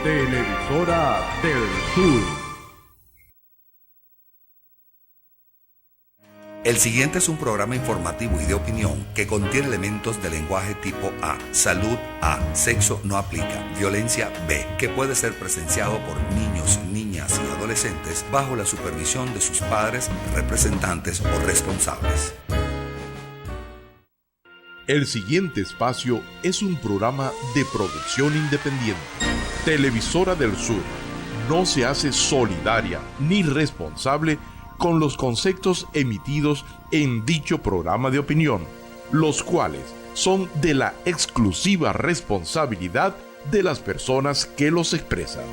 Televisora del Sur. El siguiente es un programa informativo y de opinión que contiene elementos de lenguaje tipo A, salud A, sexo no aplica, violencia B, que puede ser presenciado por niños, niñas y adolescentes bajo la supervisión de sus padres, representantes o responsables. El siguiente espacio es un programa de producción independiente. Televisora del Sur no se hace solidaria ni responsable con los conceptos emitidos en dicho programa de opinión, los cuales son de la exclusiva responsabilidad de las personas que los expresan.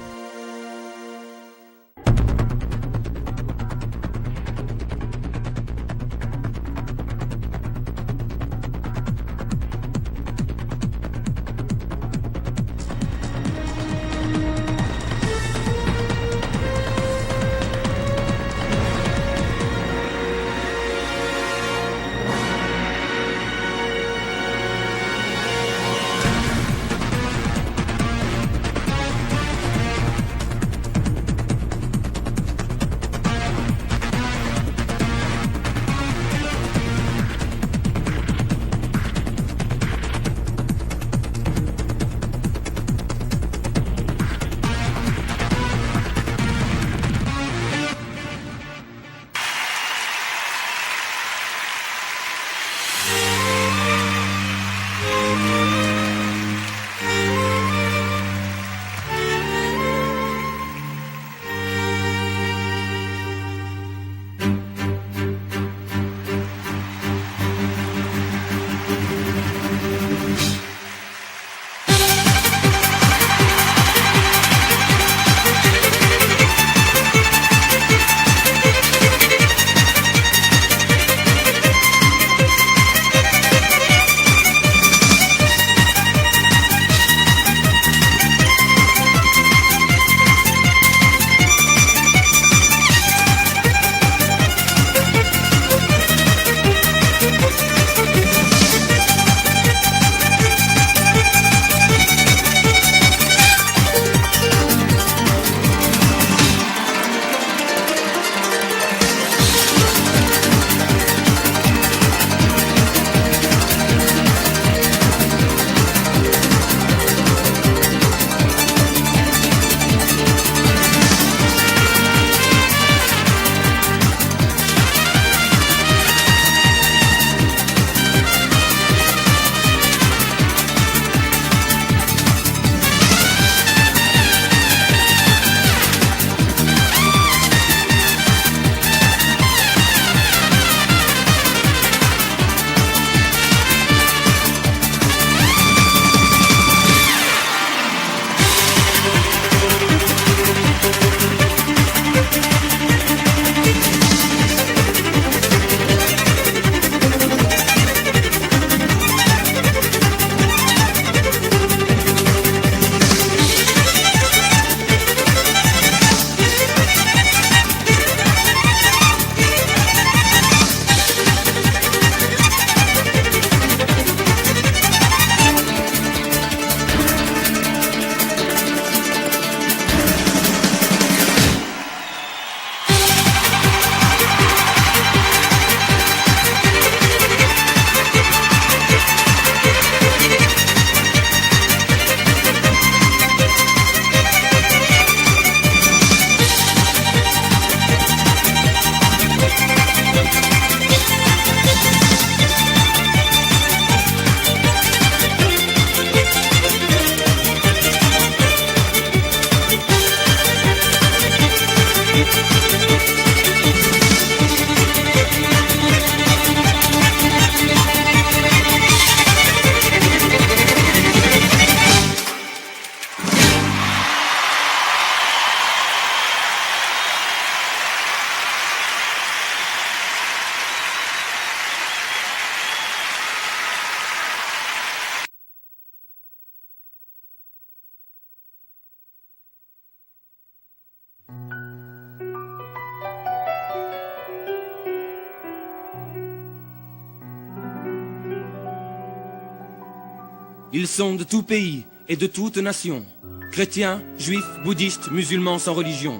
Ils sont de tout pays et de toute nation. chrétiens, juifs, bouddhistes, musulmans sans religion.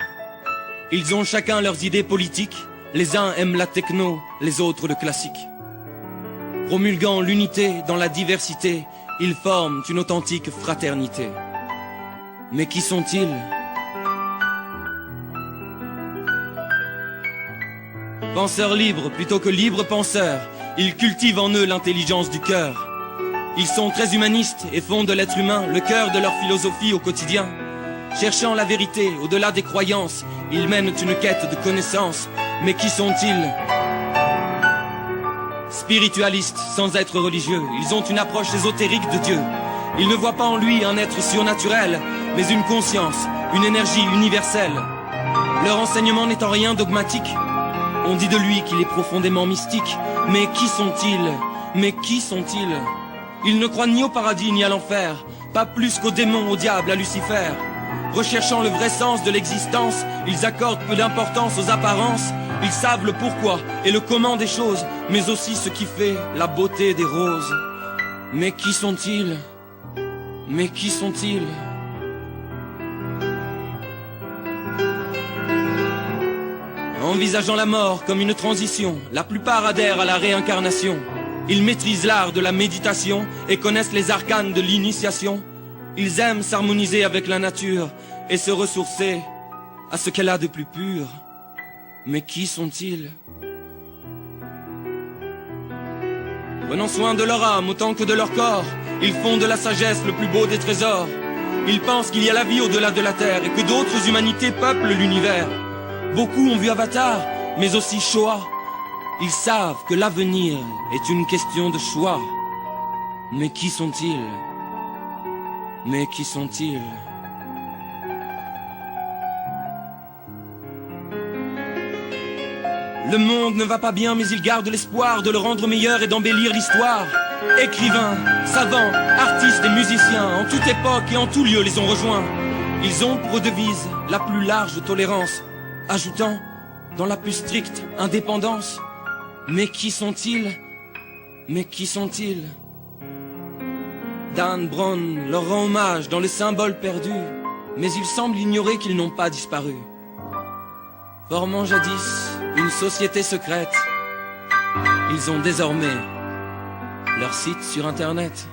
Ils ont chacun leurs idées politiques, les uns aiment la techno, les autres le classique. Promulguant l'unité dans la diversité, ils forment une authentique fraternité. Mais qui sont-ils ? Penseurs libres plutôt que libres penseurs, ils cultivent en eux l'intelligence du cœur. Ils sont très humanistes et font de l'être humain le cœur de leur philosophie au quotidien. Cherchant la vérité au-delà des croyances, ils mènent une quête de connaissances. Mais qui sont-ils ? Spiritualistes sans être religieux, ils ont une approche ésotérique de Dieu. Ils ne voient pas en lui un être surnaturel, mais une conscience, une énergie universelle. Leur enseignement n'est en rien dogmatique. On dit de lui qu'il est profondément mystique. Mais qui sont-ils ? Mais qui sont-ils ? Ils ne croient ni au paradis ni à l'enfer, pas plus qu'aux démons, au diable, à Lucifer. Recherchant le vrai sens de l'existence, ils accordent peu d'importance aux apparences. Ils savent le pourquoi et le comment des choses, mais aussi ce qui fait la beauté des roses. Mais qui sont-ils ? Mais qui sont-ils ? Envisageant la mort comme une transition, la plupart adhèrent à la réincarnation. Ils maîtrisent l'art de la méditation et connaissent les arcanes de l'initiation. Ils aiment s'harmoniser avec la nature et se ressourcer à ce qu'elle a de plus pur. Mais qui sont-ils ? Prenant soin de leur âme autant que de leur corps, ils font de la sagesse le plus beau des trésors. Ils pensent qu'il y a la vie au-delà de la terre et que d'autres humanités peuplent l'univers. Beaucoup ont vu Avatar, mais aussi Shoah. Ils savent que l'avenir est une question de choix. Mais qui sont-ils ? Mais qui sont-ils ? Le monde ne va pas bien, mais ils gardent l'espoir de le rendre meilleur et d'embellir l'histoire. Écrivains, savants, artistes et musiciens, en toute époque et en tout lieu les ont rejoints. Ils ont pour devise la plus large tolérance, ajoutant dans la plus stricte indépendance. Mais qui sont-ils ? Mais qui sont-ils ? Dan Brown leur rend hommage dans le symbole perdu, mais il semble ignorer qu'ils n'ont pas disparu. Formant jadis une société secrète, ils ont désormais leur site sur Internet.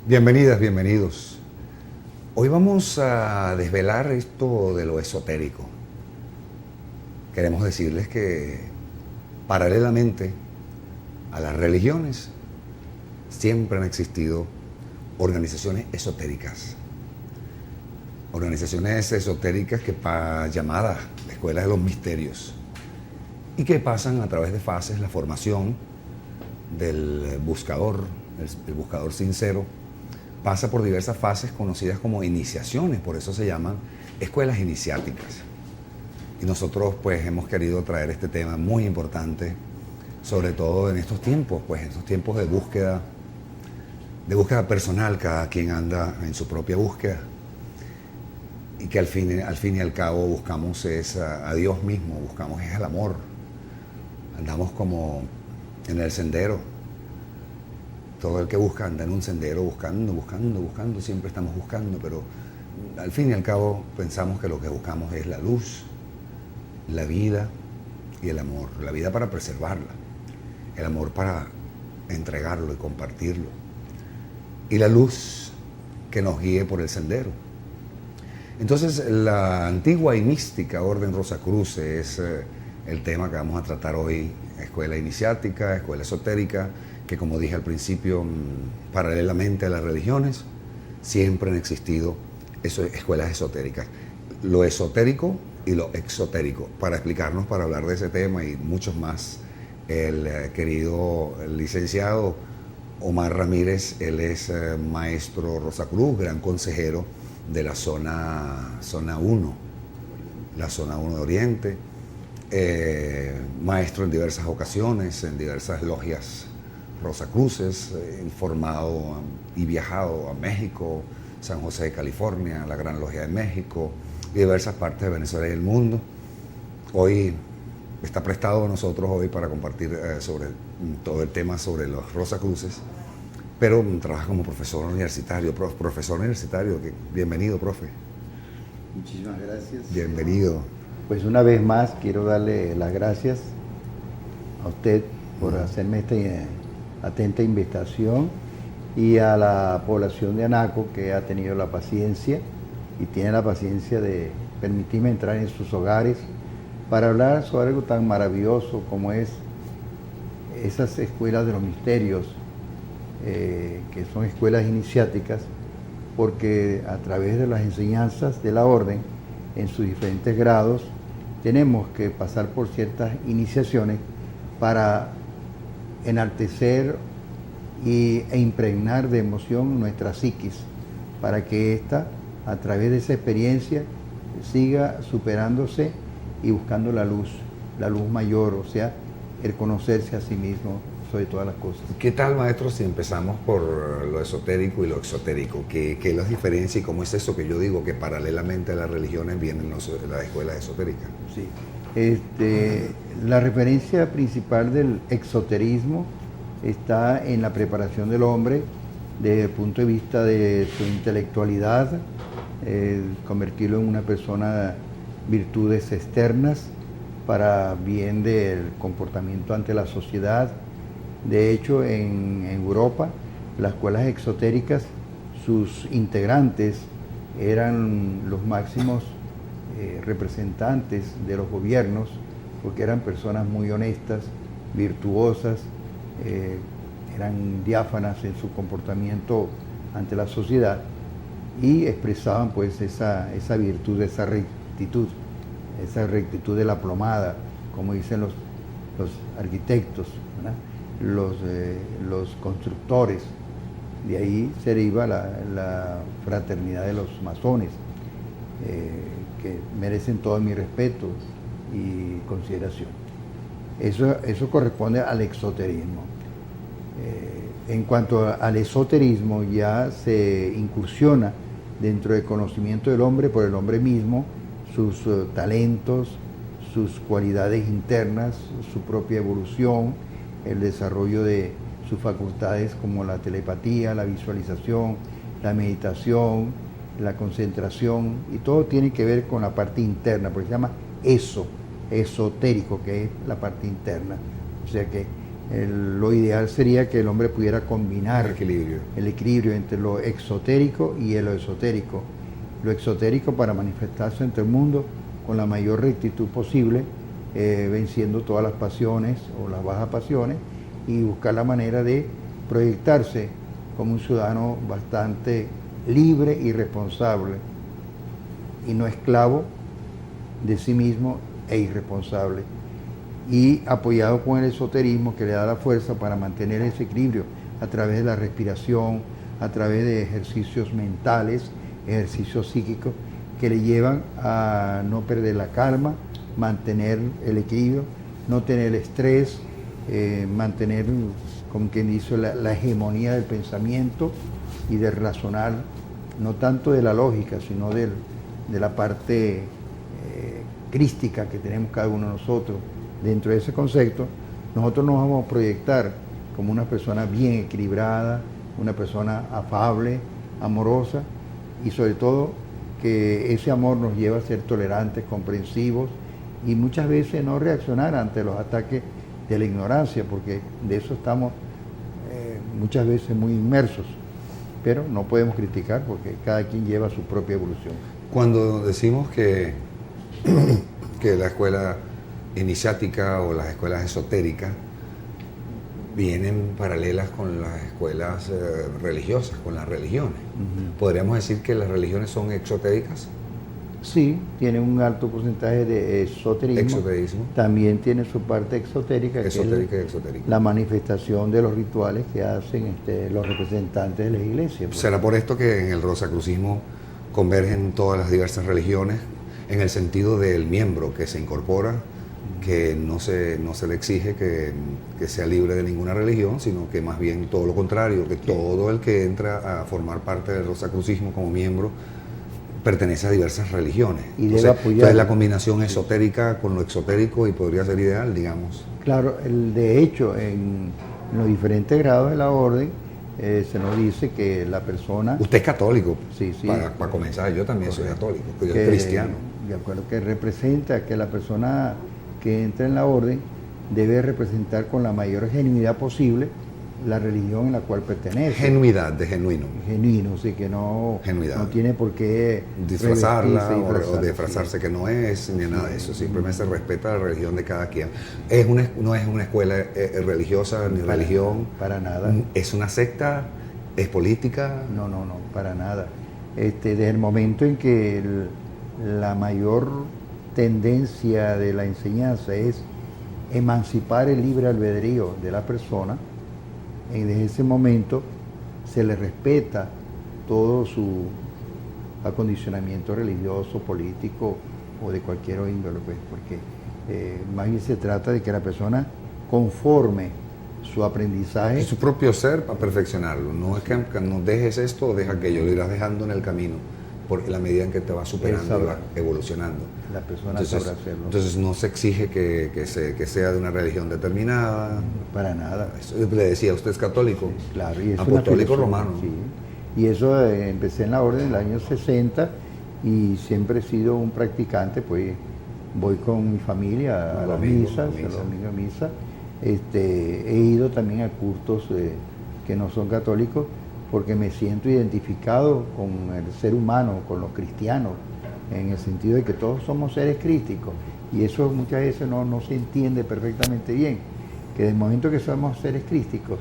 Bienvenidas, bienvenidos. Hoy vamos a desvelar esto de lo esotérico. Queremos decirles que paralelamente a las religiones siempre han existido organizaciones esotéricas. Organizaciones esotéricas llamadas escuelas de los misterios y que pasan a través de fases. La formación del buscador, el buscador sincero, pasa por diversas fases conocidas como iniciaciones, por eso se llaman escuelas iniciáticas. Y nosotros pues hemos querido traer este tema muy importante, sobre todo en estos tiempos, pues en estos tiempos de búsqueda personal. Cada quien anda en su propia búsqueda y que al fin y al cabo buscamos es a Dios mismo, buscamos es el amor. Andamos como en el sendero. Todo el que busca anda en un sendero buscando, siempre estamos buscando, pero al fin y al cabo pensamos que lo que buscamos es la luz, la vida y el amor. La vida para preservarla, el amor para entregarlo y compartirlo, y la luz que nos guíe por el sendero. Entonces, la antigua y mística Orden Rosacruces es el tema que vamos a tratar hoy. Escuela iniciática, escuela esotérica, que como dije al principio, paralelamente a las religiones, siempre han existido escuelas esotéricas. Lo esotérico y lo exotérico. Para explicarnos, para hablar de ese tema y muchos más, el querido licenciado Omar Ramírez. Él es maestro Rosacruz, gran consejero de la zona 1, la zona 1 de Oriente, maestro en diversas ocasiones, en diversas logias Rosacruces, formado y viajado a México, San José de California, la Gran Logia de México y diversas partes de Venezuela y del mundo. Hoy está prestado a nosotros hoy para compartir sobre todo el tema sobre los Rosacruces. pero trabaja como profesor universitario. Profesor universitario, bienvenido, profe. Muchísimas gracias. Bienvenido. Pues una vez más quiero darle las gracias a usted por hacerme esta atenta invitación y a la población de Anaco, que ha tenido la paciencia y tiene la paciencia de permitirme entrar en sus hogares para hablar sobre algo tan maravilloso como es esas escuelas de los misterios, que son escuelas iniciáticas, porque a través de las enseñanzas de la orden, en sus diferentes grados, tenemos que pasar por ciertas iniciaciones para enaltecer e impregnar de emoción nuestra psiquis, para que ésta, a través de esa experiencia, siga superándose y buscando la luz mayor, o sea, el conocerse a sí mismo sobre todas las cosas. ¿Qué tal, maestro, si empezamos por lo esotérico y lo exotérico? ¿Qué las diferencia y cómo es eso que yo digo que paralelamente a las religiones vienen las escuelas esotéricas? Sí. La referencia principal del exoterismo está en la preparación del hombre desde el punto de vista de su intelectualidad, convertirlo en una persona de virtudes externas para bien del comportamiento ante la sociedad. De hecho, en Europa, las escuelas exotéricas, sus integrantes eran los máximos representantes de los gobiernos, porque eran personas muy honestas, virtuosas, eran diáfanas en su comportamiento ante la sociedad y expresaban pues esa virtud, esa rectitud de la plomada, como dicen los arquitectos, ¿verdad? Los constructores. De ahí se deriva la fraternidad de los masones, que merecen todo mi respeto y consideración. Eso corresponde al exoterismo. En cuanto al esoterismo, ya se incursiona dentro del conocimiento del hombre por el hombre mismo, sus talentos, sus cualidades internas, su propia evolución, el desarrollo de sus facultades como la telepatía, la visualización, la meditación, la concentración, y todo tiene que ver con la parte interna, porque se llama esotérico, que es la parte interna. O sea que lo ideal sería que el hombre pudiera combinar el equilibrio entre lo exotérico y lo esotérico. Lo exotérico para manifestarse ante el mundo con la mayor rectitud posible, venciendo todas las pasiones o las bajas pasiones, y buscar la manera de proyectarse como un ciudadano bastante libre y responsable, y no esclavo de sí mismo e irresponsable, y apoyado con el esoterismo que le da la fuerza para mantener ese equilibrio a través de la respiración, a través de ejercicios mentales, ejercicios psíquicos que le llevan a no perder la calma, mantener el equilibrio, no tener estrés, mantener, como quien dice, la hegemonía del pensamiento y del razonar, no tanto de la lógica, sino de la parte crística que tenemos cada uno de nosotros. Dentro de ese concepto, nosotros nos vamos a proyectar como una persona bien equilibrada, una persona afable, amorosa, y sobre todo que ese amor nos lleva a ser tolerantes, comprensivos, y muchas veces no reaccionar ante los ataques de la ignorancia, porque de eso estamos muchas veces muy inmersos, pero no podemos criticar porque cada quien lleva su propia evolución. Cuando decimos que la escuela iniciática o las escuelas esotéricas vienen paralelas con las escuelas religiosas, con las religiones, ¿podríamos decir que las religiones son exotéricas? Sí, tiene un alto porcentaje de esoterismo. También tiene su parte exotérica, que es la manifestación de los rituales que hacen los representantes de las iglesias. ¿Será por esto que en el rosacrucismo convergen todas las diversas religiones en el sentido del miembro que se incorpora, que no se le exige que sea libre de ninguna religión, sino que más bien todo lo contrario, que todo el que entra a formar parte del rosacrucismo como miembro pertenece a diversas religiones? Y debe apoyar. Entonces la combinación esotérica con lo exotérico y podría ser ideal, digamos. Claro, de hecho, en los diferentes grados de la orden, se nos dice que la persona... Usted es católico, Sí, sí. para comenzar, yo también soy católico, yo soy que, cristiano. de acuerdo, que representa que la persona que entra en la orden debe representar con la mayor genuidad posible la religión en la cual pertenece. Genuidad, de genuino. Genuino, sí, que no tiene por qué Disfrazarla revestirse, o disfrazarse que no es, ni nada de eso. Simplemente se respeta la religión de cada quien. No es una escuela religiosa ni religión. Para nada. ¿Es una secta? ¿Es política? No, para nada. Desde el momento en que la mayor tendencia de la enseñanza es emancipar el libre albedrío de la persona, desde ese momento se le respeta todo su acondicionamiento religioso, político o de cualquier índole, pues, porque más bien se trata de que la persona conforme su aprendizaje. Y su propio ser para perfeccionarlo. No es que no dejes esto o deja aquello, lo irás dejando en el camino, porque la medida en que te vas superando y vas evolucionando. La persona sabrá hacerlo. Entonces no se exige que sea de una religión determinada. Para nada. Eso le decía, ¿usted es católico? Sí, claro. Y es apostólico romano. Sí. Y eso empecé en la orden en el año 60 y siempre he sido un practicante, pues voy con mi familia a las misas, los domingos a misa. He ido también a cultos que no son católicos porque me siento identificado con el ser humano, con los cristianos, en el sentido de que todos somos seres crísticos, y eso muchas veces no se entiende perfectamente bien, que desde el momento que somos seres crísticos,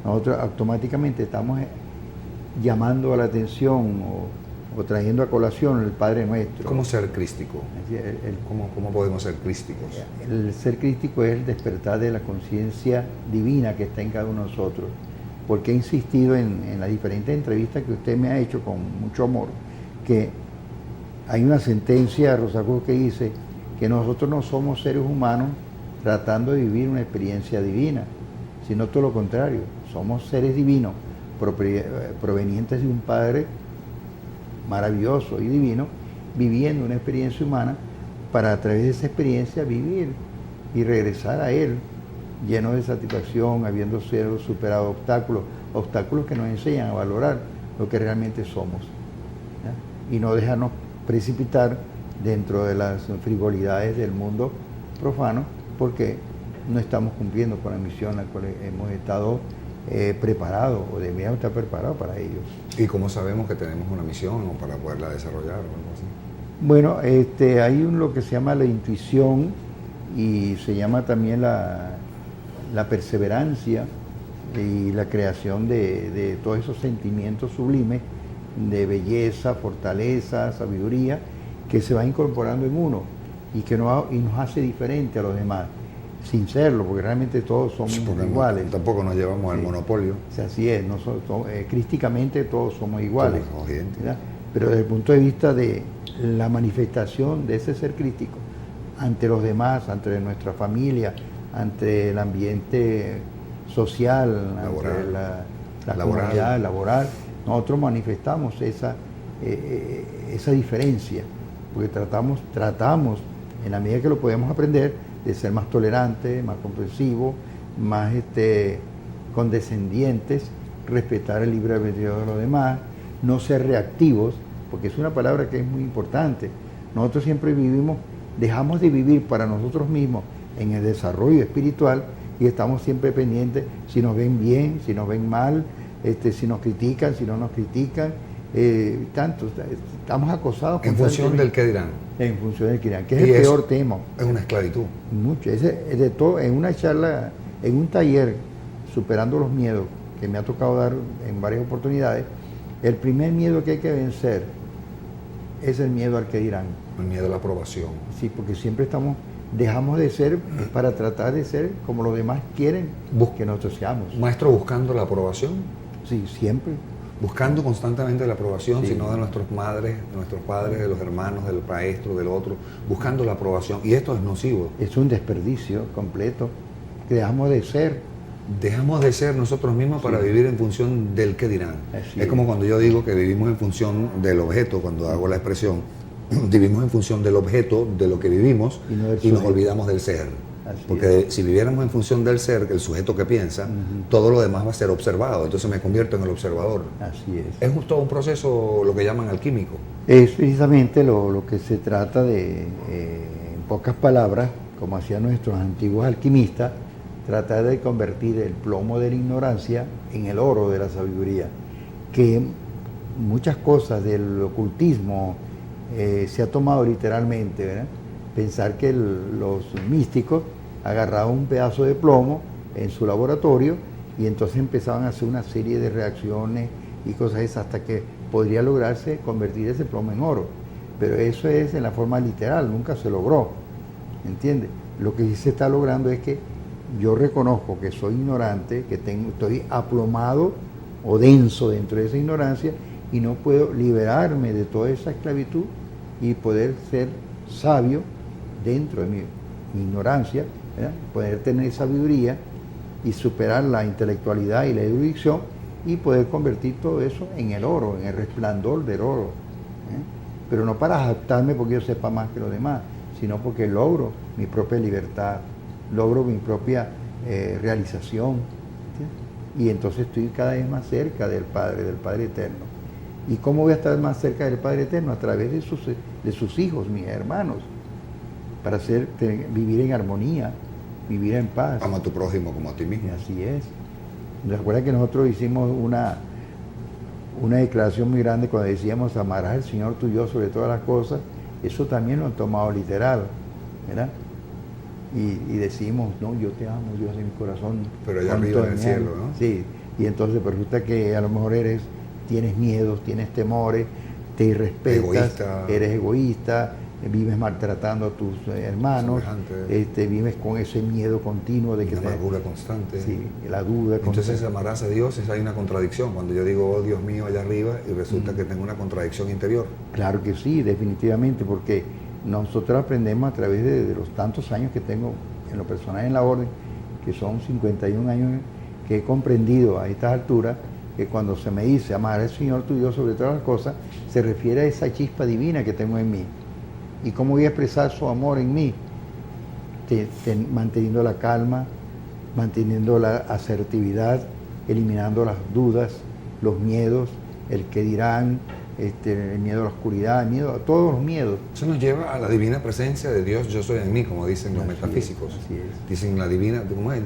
nosotros automáticamente estamos llamando a la atención o trayendo a colación el Padre Nuestro. ¿Cómo ser crístico? ¿Cómo podemos ser crísticos? El ser crístico es el despertar de la conciencia divina que está en cada uno de nosotros, porque he insistido en las diferentes entrevistas que usted me ha hecho con mucho amor, que hay una sentencia, Rosa Cruz, que dice que nosotros no somos seres humanos tratando de vivir una experiencia divina, sino todo lo contrario, somos seres divinos provenientes de un Padre maravilloso y divino, viviendo una experiencia humana para a través de esa experiencia vivir y regresar a Él lleno de satisfacción, habiendo superado obstáculos que nos enseñan a valorar lo que realmente somos, ¿ya? Y no dejarnos precipitar dentro de las frivolidades del mundo profano, porque no estamos cumpliendo con la misión a la cual hemos estado preparados o debíamos estar preparados para ello. ¿Y cómo sabemos que tenemos una misión o para poderla desarrollar o algo así? Bueno, hay lo que se llama la intuición y se llama también la perseverancia y la creación de todos esos sentimientos sublimes de belleza, fortaleza, sabiduría, que se va incorporando en uno y que nos hace diferente a los demás, sin serlo, porque realmente todos somos iguales. Tampoco nos llevamos al monopolio. O sea, así es, crísticamente todos somos iguales. Somos gente. Pero desde el punto de vista de la manifestación de ese ser crístico ante los demás, ante nuestra familia, ante el ambiente social, laboral, ante la comunidad laboral, nosotros manifestamos esa diferencia, porque tratamos en la medida que lo podemos aprender de ser más tolerantes, más comprensivos, más condescendientes, respetar el libre albedrío de los demás, no ser reactivos, porque es una palabra que es muy importante. Nosotros siempre dejamos de vivir para nosotros mismos en el desarrollo espiritual y estamos siempre pendientes si nos ven bien, si nos ven mal, si nos critican, si no nos critican, estamos acosados. En función del qué dirán. En función del qué dirán, que es el peor tema. Es una esclavitud. Mucho, es de todo, en una charla, en un taller, superando los miedos, que me ha tocado dar en varias oportunidades, el primer miedo que hay que vencer es el miedo al que dirán. El miedo a la aprobación. Sí, porque siempre dejamos de ser para tratar de ser como los demás quieren que nosotros seamos. Maestro, buscando la aprobación. Sí, siempre. Buscando constantemente la aprobación, sí, sino de nuestros madres, de nuestros padres, de los hermanos, del maestro, del otro, buscando la aprobación. Y esto es nocivo. Es un desperdicio completo, que dejamos de ser. Dejamos de ser nosotros mismos para vivir en función del qué dirán. Es como cuando yo digo que vivimos en función del objeto, cuando hago la expresión, vivimos en función del objeto, de lo que vivimos, y nos olvidamos del ser. Porque si viviéramos en función del ser, el sujeto que piensa, todo lo demás va a ser observado. Entonces me convierto en el observador. Así es. Es todo un proceso, lo que llaman alquímico. Es precisamente lo que se trata de, en pocas palabras, como hacían nuestros antiguos alquimistas, tratar de convertir el plomo de la ignorancia en el oro de la sabiduría. Que muchas cosas del ocultismo se ha tomado literalmente, ¿verdad? Pensar que los místicos agarraban un pedazo de plomo en su laboratorio y entonces empezaban a hacer una serie de reacciones y cosas esas hasta que podría lograrse convertir ese plomo en oro. Pero eso es en la forma literal, nunca se logró, ¿entiendes? Lo que sí se está logrando es que yo reconozco que soy ignorante, que estoy aplomado o denso dentro de esa ignorancia y no puedo liberarme de toda esa esclavitud y poder ser sabio dentro de mi ignorancia, ¿verdad? Poder tener sabiduría y superar la intelectualidad y la erudición y poder convertir todo eso en el oro, en el resplandor del oro. Pero no para jactarme porque yo sepa más que los demás, sino porque logro mi propia libertad, logro mi propia realización. ¿Entiendes? Y entonces estoy cada vez más cerca del Padre Eterno. ¿Y cómo voy a estar más cerca del Padre Eterno? A través de sus hijos, mis hermanos, para vivir en armonía, vivir en paz. Ama a tu prójimo como a ti mismo. Y así es. Recuerda que nosotros hicimos una declaración muy grande cuando decíamos amarás al Señor tu Dios sobre todas las cosas. Eso también lo han tomado literal, ¿verdad? Y decimos, no, yo te amo, Dios de mi corazón. Pero allá arriba en el cielo, ¿no? Sí, y entonces pues, resulta que a lo mejor tienes miedos, tienes temores, te irrespetas, eres egoísta, vives maltratando a tus hermanos, vives con ese miedo continuo de que la amargura constante. Sí, la duda constante. Entonces amarás a Dios, hay una contradicción. Cuando yo digo, oh Dios mío, allá arriba, y resulta que tengo una contradicción interior. Claro que sí, definitivamente, porque nosotros aprendemos a través de los tantos años que tengo en lo personal en la orden, que son 51 años que he comprendido a estas alturas, que cuando se me dice amar al Señor tu Dios sobre todas las cosas, se refiere a esa chispa divina que tengo en mí. ¿Y cómo voy a expresar su amor en mí? Manteniendo la calma, manteniendo la asertividad, eliminando las dudas, los miedos, el que dirán, el miedo a la oscuridad, el miedo a todos los miedos. Eso nos lleva a la divina presencia de Dios, yo soy en mí, como dicen los metafísicos. Así es. Dicen la divina, ¿cómo es?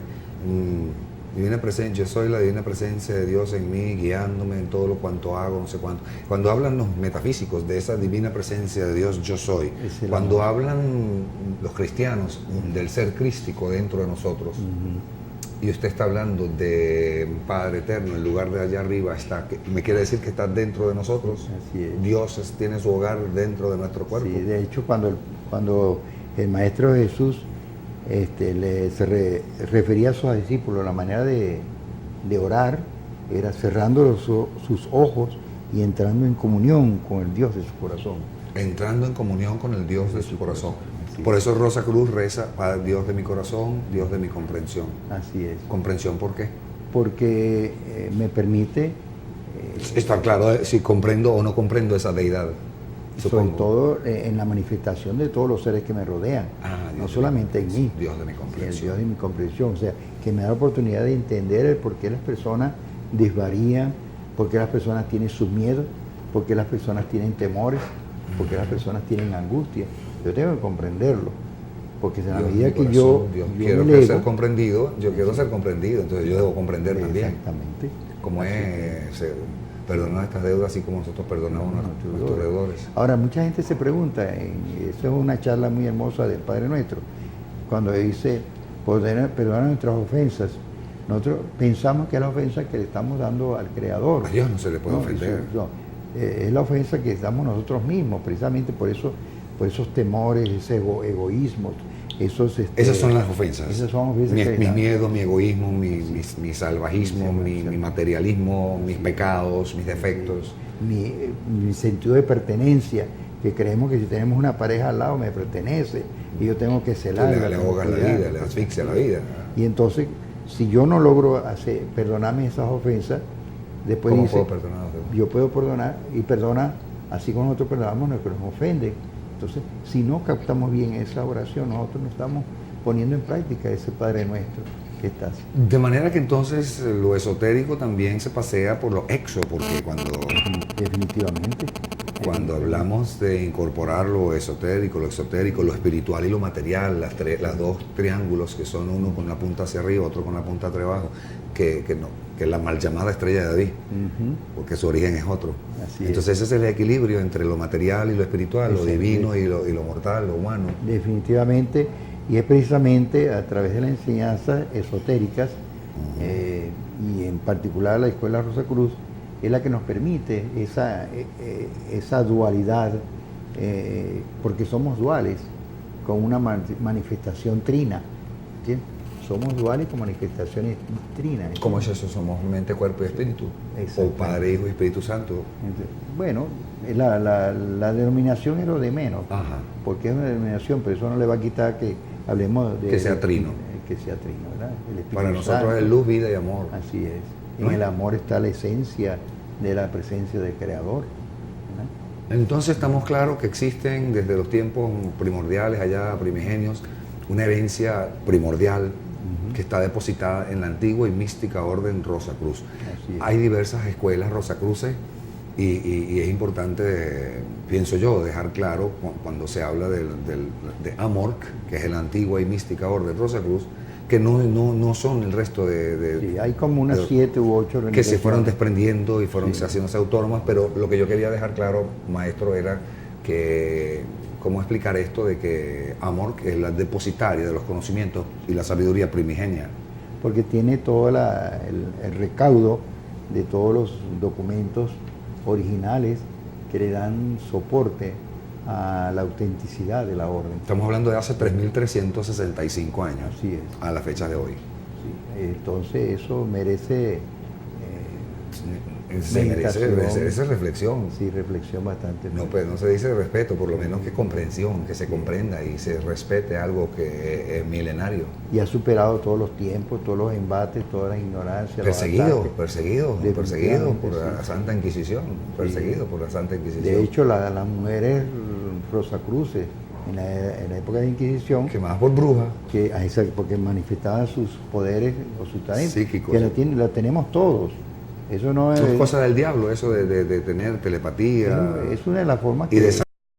Divina presencia, yo soy la divina presencia de Dios en mí, guiándome en todo lo cuanto hago, no sé cuánto. Cuando hablan los metafísicos de esa divina presencia de Dios, yo soy. Cuando hablan los cristianos del ser crístico dentro de nosotros, y usted está hablando de Padre Eterno, en lugar de allá arriba, me quiere decir que está dentro de nosotros. Así es. Dios tiene su hogar dentro de nuestro cuerpo. Sí, de hecho, cuando el Maestro Jesús se refería a sus discípulos, la manera de orar era cerrando sus ojos y entrando en comunión con el Dios de su corazón. Entrando en comunión con el Dios de su corazón. Por eso Rosa Cruz reza, Padre, Dios de mi corazón, Dios de mi comprensión. Así es. ¿Comprensión por qué? Porque me permite... Está claro si comprendo o no comprendo esa deidad. Sobre todo en la manifestación de todos los seres que me rodean, no solamente en mí. Dios de mi comprensión. El Dios de mi comprensión, o sea, que me da la oportunidad de entender el por qué las personas desvarían, por qué las personas tienen sus miedos, por qué las personas tienen temores, por qué las personas tienen angustia. Yo tengo que comprenderlo, porque en la medida que yo quiero ser comprendido, yo quiero ser comprendido, entonces yo debo comprender también. Exactamente. Como es... perdonar estas deudas así como nosotros perdonamos a nuestros deudores. Ahora, mucha gente se pregunta, eso es una charla muy hermosa del Padre Nuestro, cuando dice, perdonar nuestras ofensas. Nosotros pensamos que es la ofensa que le estamos dando al Creador. A Dios no se le puede ofender. Es la ofensa que damos nosotros mismos, precisamente por esos temores, ese egoísmo. Esas son las ofensas. Esas son ofensas mis miedos, mi egoísmo, mi salvajismo, mi materialismo, mis pecados, mis defectos. Mi sentido de pertenencia, que creemos que si tenemos una pareja al lado me pertenece y yo tengo que celar. Le ahogas la vida, le asfixia la vida. Y entonces, si yo no logro perdonarme esas ofensas, después ¿cómo dice, puedo perdonar? Yo puedo perdonar y perdona así como nosotros perdonamos a los que nos ofenden. Entonces, si no captamos bien esa oración, nosotros no estamos poniendo en práctica ese Padre Nuestro que estás. De manera que entonces lo esotérico también se pasea por lo exo, porque Definitivamente. cuando hablamos de incorporar lo esotérico, lo espiritual y lo material, las dos triángulos que son uno con la punta hacia arriba, otro con la punta hacia abajo, que es la mal llamada estrella de David, porque su origen es otro. Así entonces ese es el equilibrio entre lo material y lo espiritual, lo divino y lo mortal, lo humano. Definitivamente, y es precisamente a través de las enseñanzas esotéricas, y en particular la Escuela Rosa Cruz, es la que nos permite esa dualidad, porque somos duales, con una manifestación trina. ¿Entiendes? Somos duales con manifestaciones trinas. ¿Cómo es eso? Somos mente, cuerpo y espíritu. O Padre, Hijo y Espíritu Santo. Bueno, la denominación es lo de menos, porque es una denominación, pero eso no le va a quitar que hablemos de... Que sea trino. Que sea trino, ¿verdad? El Espíritu Para nosotros Santo. es luz, vida y amor. Así es. En el amor está la esencia de la presencia del Creador, ¿verdad? Entonces estamos claros que existen desde los tiempos primordiales, allá primigenios, una herencia primordial que está depositada en la antigua y mística orden Rosacruz. Hay diversas escuelas Rosacruces y es importante, pienso yo, dejar claro cuando se habla de Amorc, que es la antigua y mística orden Rosacruz, que no son el resto Sí, hay como unas 7 u 8 que se fueron desprendiendo y fueron haciéndose autónomas, pero lo que yo quería dejar claro, maestro, era que cómo explicar esto de que Amorc es la depositaria de los conocimientos y la sabiduría primigenia. Porque tiene todo el recaudo de todos los documentos originales que le dan soporte a la autenticidad de la orden. Estamos hablando de hace 3.365 años. Así es. A la fecha de hoy. Sí. Entonces eso merece merece reflexión. Sí, reflexión bastante. No, pues no se dice respeto, por lo menos que comprensión, que se comprenda y se respete algo que es milenario. Y ha superado todos los tiempos, todos los embates, todas las ignorancias. Perseguido por la Sí. Santa Inquisición. Perseguido por la Santa Inquisición. De hecho, las mujeres rosacruces en la época de la Inquisición, Quemadas por brujas. porque manifestaban sus poderes o sus talentos, Psíquicos. que la tenemos todos. Eso no es... Es cosa del diablo, eso de tener telepatía. Es una de las formas y de